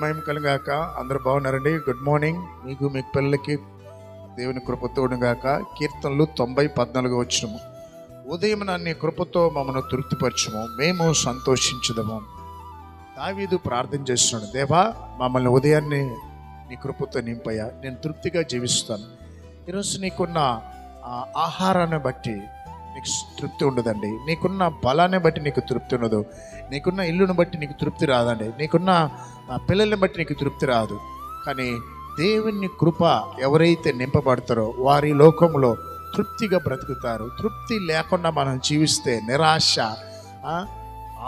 మహిమ కలుగాక. అందరూ బాగున్నారండి? Good morning. మీకు మీ పిల్లలకి దేవుని కృపతోడుగాక. కీర్తనలు 90:14 వచ్చినము. ఉదయం నీ కృపతో మమ్మల్ని తృప్తిపరచము, మేము సంతోషించుదము. దావీదు ప్రార్థన చేస్తున్నాడు, దేవా మమ్మల్ని ఉదయాన్నే నీ కృపతో నింపయ్యా, నేను తృప్తిగా జీవిస్తాను. ఈరోజు నీకున్న ఆహారాన్ని బట్టి నీకు తృప్తి ఉండదండి, నీకున్న బలాన్ని బట్టి నీకు తృప్తి ఉండదు, నీకున్న ఇల్లుని బట్టి నీకు తృప్తి రాదండి, నీకున్న పిల్లల్ని బట్టి నీకు తృప్తి రాదు. కానీ దేవుని కృప ఎవరైతే నింపబడతారో వారి లోకంలో తృప్తిగా బ్రతుకుతారు. తృప్తి లేకుండా మనం జీవిస్తే నిరాశ,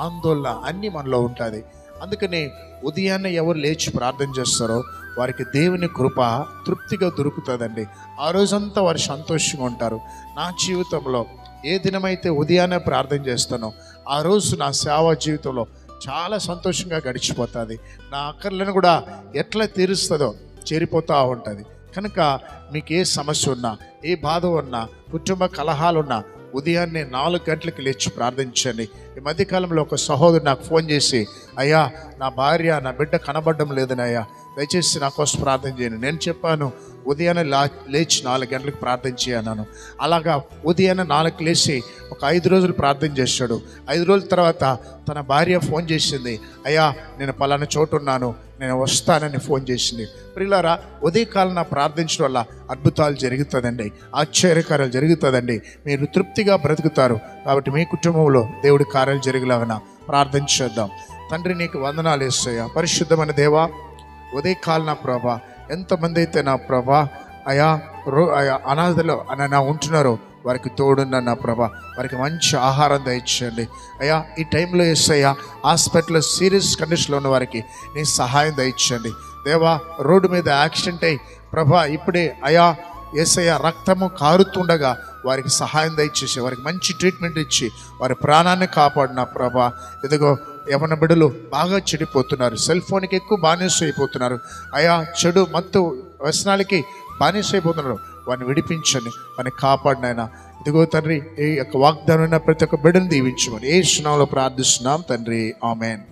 ఆందోళన అన్నీ మనలో ఉంటుంది. అందుకని ఉదయాన్నే ఎవరు లేచి ప్రార్థన చేస్తారో వారికి దేవుని కృప తృప్తిగా దొరుకుతుందండి. ఆ రోజంతా వారు సంతోషంగా ఉంటారు. నా జీవితంలో ఏ దినమైతే ఉదయాన్నే ప్రార్థన చేస్తానో ఆ రోజు నా సేవా జీవితంలో చాలా సంతోషంగా గడిచిపోతుంది. నా అక్కర్లను కూడా ఎట్లా తీరుస్తుందో చేరిపోతూ ఉంటుంది. కనుక మీకు ఏ సమస్య ఉన్నా, ఏ బాధ ఉన్నా, కుటుంబ కలహాలున్నా ఉదయాన్నే 4 గంటలకు లేచి ప్రార్థించండి. ఈ మధ్యకాలంలో ఒక సహోదరుడు నాకు ఫోన్ చేసి, అయ్యా నా భార్య నా బిడ్డ కనబడడం లేదని, అయ్యా దయచేసి నా కోసం ప్రార్థన చేయండి. నేను చెప్పాను, ఉదయాన్నే లేచి 4 గంటలకు ప్రార్థన చేయన్నాను. అలాగా ఉదయాన్నే 4 లేచి ఒక 5 రోజులు ప్రార్థన చేశాడు. 5 రోజుల తర్వాత తన భార్య ఫోన్ చేసింది, అయ్యా నేను పలానా చోటు ఉన్నాను, నేను వస్తానని ఫోన్ చేసింది. ప్రియులారా, ఉదయకాలం ప్రార్థించడం వల్ల అద్భుతాలు జరుగుతుందండి, ఆశ్చర్యకార్యాలు జరుగుతుందండి. మీరు తృప్తిగా బ్రతుకుతారు. కాబట్టి మీ కుటుంబంలో దేవుడి కార్యాలు జరిగేలాగా ప్రార్థన చేద్దాం. తండ్రి నీకు వందనాలు యేసయ్యా. పరిశుద్ధమైన దేవా, ఉదయకాలం నా ప్రభా, ఎంతమంది అయితే నా ప్రభా అయా అనాథలో నా ఉంటున్నారో వారికి తోడున్న నా ప్రభా, వారికి మంచి ఆహారం దయచేయండి అయ్యా. ఈ టైంలో యేసయ్యా హాస్పిటల్లో సీరియస్ కండిషన్లో ఉన్న వారికి నీ సహాయం దయచేయండి దేవా. రోడ్డు మీద యాక్సిడెంట్ అయ్యి ప్రభా ఇప్పుడే అయా యేసయ్య రక్తము కారుతుండగా వారికి సహాయం దయచేసి వారికి మంచి ట్రీట్మెంట్ ఇచ్చి వారి ప్రాణాన్ని కాపాడిన ప్రభా. ఇదిగో యవన బిడ్డలు బాగా చెడిపోతున్నారు, సెల్ ఫోన్కి ఎక్కువ బానిస అయిపోతున్నారు అయా, చెడు మత్తు వ్యసనాలకి బానిస అయిపోతున్నారు. వారిని విడిపించండి, వారిని కాపాడినైనా. ఇదిగో తండ్రి, ఈ యొక్క వాగ్దానం ప్రతి ఒక్క బిడ్డను దీవించమని యేసు నామములో ప్రార్థిస్తున్నాం తండ్రి, ఆమేన్.